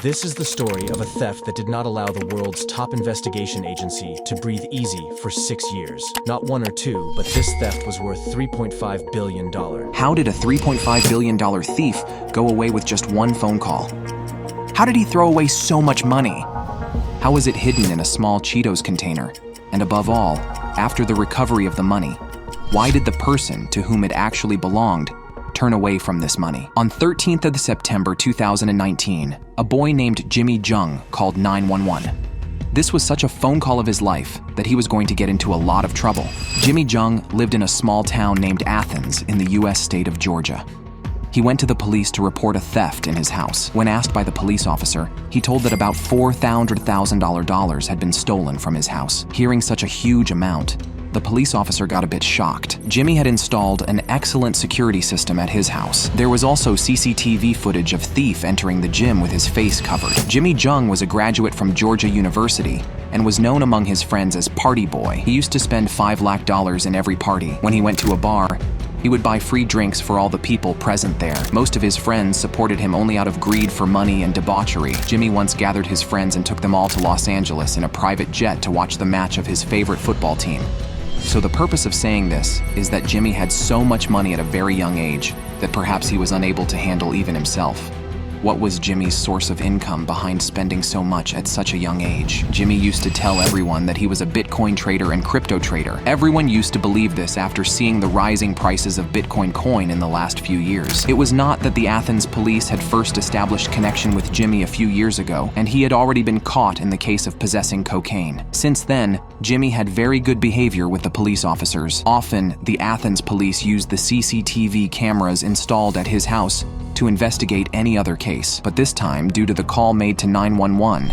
This is the story of a theft that did not allow the world's top investigation agency to breathe easy for 6 years. Not one or two, but this theft was worth $3.5 billion. How did a $3.5 billion thief go away with just one phone call? How did he throw away so much money? How was it hidden in a small Cheetos container? And above all, after the recovery of the money, why did the person to whom it actually belonged turn away from this money? On 13th of September 2019, a boy named Jimmy Jung called 911. This was such a phone call of his life that he was going to get into a lot of trouble. Jimmy Jung lived in a small town named Athens in the US state of Georgia. He went to the police to report a theft in his house. When asked by the police officer, he told that about $400,000 had been stolen from his house. Hearing such a huge amount, the police officer got a bit shocked. Jimmy had installed an excellent security system at his house. There was also CCTV footage of thief entering the gym with his face covered. Jimmy Jung was a graduate from Georgia University and was known among his friends as Party Boy. He used to spend $5 lakh in every party. When he went to a bar, he would buy free drinks for all the people present there. Most of his friends supported him only out of greed for money and debauchery. Jimmy once gathered his friends and took them all to Los Angeles in a private jet to watch the match of his favorite football team. So the purpose of saying this is that Jimmy had so much money at a very young age that perhaps he was unable to handle even himself. What was Jimmy's source of income behind spending so much at such a young age? Jimmy used to tell everyone that he was a Bitcoin trader and crypto trader. Everyone used to believe this after seeing the rising prices of Bitcoin coin in the last few years. It was not that the Athens police had first established connection with Jimmy a few years ago, and he had already been caught in the case of possessing cocaine. Since then, Jimmy had very good behavior with the police officers. Often, the Athens police used the CCTV cameras installed at his house to investigate any other case. But this time, due to the call made to 911,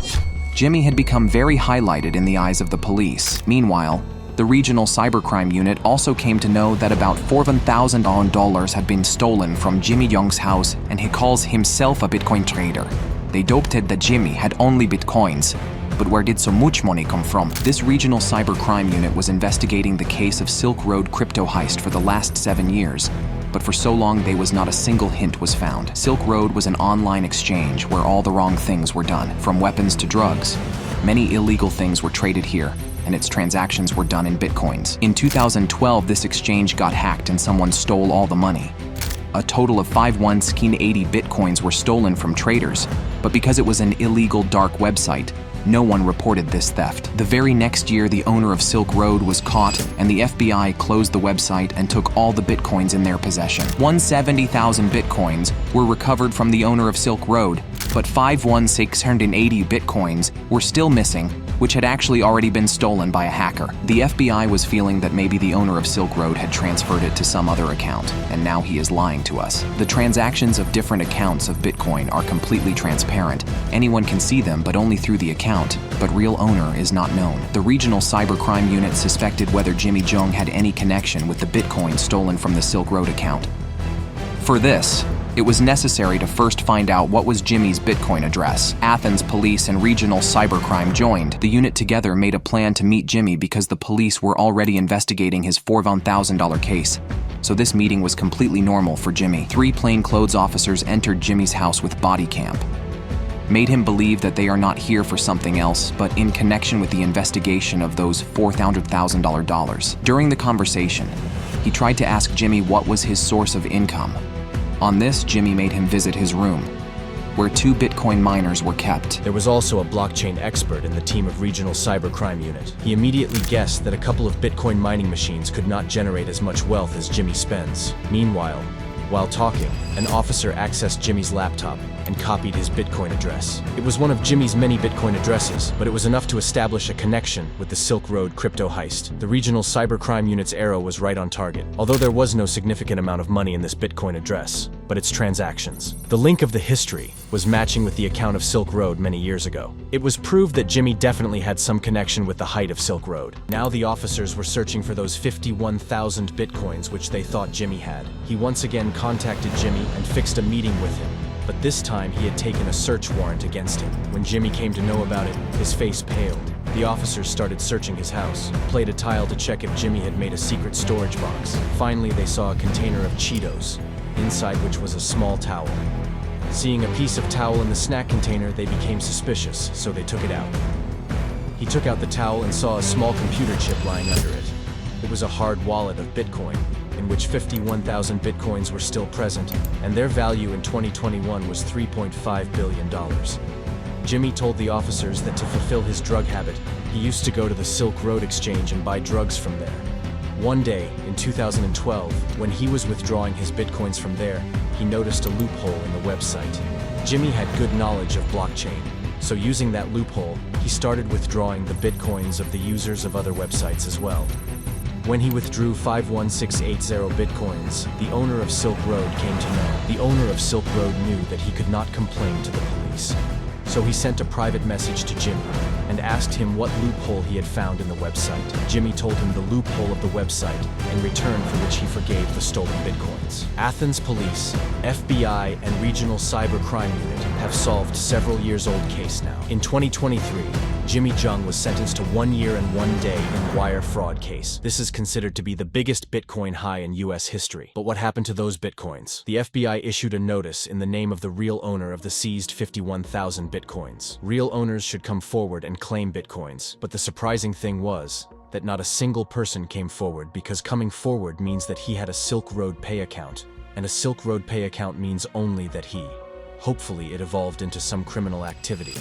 Jimmy had become very highlighted in the eyes of the police. Meanwhile, the regional cybercrime unit also came to know that about $4,000 had been stolen from Jimmy Jung's house, and he calls himself a Bitcoin trader. They doubted that Jimmy had only Bitcoins. But where did so much money come from? This regional cybercrime unit was investigating the case of Silk Road crypto heist for the last 7 years. But for so long, there was not a single hint was found. Silk Road was an online exchange where all the wrong things were done, from weapons to drugs. Many illegal things were traded here, and its transactions were done in Bitcoins. In 2012, this exchange got hacked and someone stole all the money. A total of 51,080 Bitcoins were stolen from traders, but because it was an illegal dark website, no one reported this theft. The very next year, the owner of Silk Road was caught, and the FBI closed the website and took all the Bitcoins in their possession. 170,000 Bitcoins were recovered from the owner of Silk Road, but 5,680 Bitcoins were still missing, which had actually already been stolen by a hacker. The FBI was feeling that maybe the owner of Silk Road had transferred it to some other account, and now he is lying to us. The transactions of different accounts of Bitcoin are completely transparent. Anyone can see them, but only through the account, but real owner is not known. The regional cybercrime unit suspected whether Jimmy Jung had any connection with the Bitcoin stolen from the Silk Road account. For this, it was necessary to first find out what was Jimmy's Bitcoin address. Athens police and regional cybercrime joined. The unit together made a plan to meet Jimmy because the police were already investigating his $4,000 case. So this meeting was completely normal for Jimmy. 3 plainclothes officers entered Jimmy's house with body cam, made him believe that they are not here for something else, but in connection with the investigation of those $400,000. During the conversation, he tried to ask Jimmy what was his source of income. On this, Jimmy made him visit his room, where 2 Bitcoin miners were kept. There was also a blockchain expert in the team of regional cybercrime unit. He immediately guessed that a couple of Bitcoin mining machines could not generate as much wealth as Jimmy spends. Meanwhile, while talking, an officer accessed Jimmy's laptop and copied his Bitcoin address. It was one of Jimmy's many Bitcoin addresses, but it was enough to establish a connection with the Silk Road crypto heist. The regional cybercrime unit's arrow was right on target, although there was no significant amount of money in this Bitcoin address, but its transactions. The link of the history was matching with the account of Silk Road many years ago. It was proved that Jimmy definitely had some connection with the height of Silk Road. Now the officers were searching for those 51,000 Bitcoins which they thought Jimmy had. He once again contacted Jimmy and fixed a meeting with him. But this time he had taken a search warrant against him. When Jimmy came to know about it, his face paled. The officers started searching his house, played a tile to check if Jimmy had made a secret storage box. Finally, they saw a container of Cheetos, inside which was a small towel. Seeing a piece of towel in the snack container, they became suspicious, so they took it out. He took out the towel and saw a small computer chip lying under it. It was a hard wallet of Bitcoin, in which 51,000 Bitcoins were still present, and their value in 2021 was $3.5 billion. Jimmy told the officers that to fulfill his drug habit, he used to go to the Silk Road Exchange and buy drugs from there. One day, in 2012, when he was withdrawing his Bitcoins from there, he noticed a loophole in the website. Jimmy had good knowledge of blockchain, so using that loophole, he started withdrawing the Bitcoins of the users of other websites as well. When he withdrew 51680 Bitcoins, the owner of Silk Road came to know. The owner of Silk Road knew that he could not complain to the police. So he sent a private message to Jimmy and asked him what loophole he had found in the website. Jimmy told him the loophole of the website, in return for which he forgave the stolen Bitcoins. Athens Police, FBI, and Regional Cyber Crime Unit have solved several years-old case now. In 2023, Jimmy Jung was sentenced to 1 year and 1 day in wire fraud case. This is considered to be the biggest Bitcoin high in US history. But what happened to those Bitcoins? The FBI issued a notice in the name of the real owner of the seized 51,000 Bitcoins. Real owners should come forward and claim Bitcoins. But the surprising thing was that not a single person came forward, because coming forward means that he had a Silk Road Pay account. And a Silk Road Pay account means only that hopefully it evolved into some criminal activity.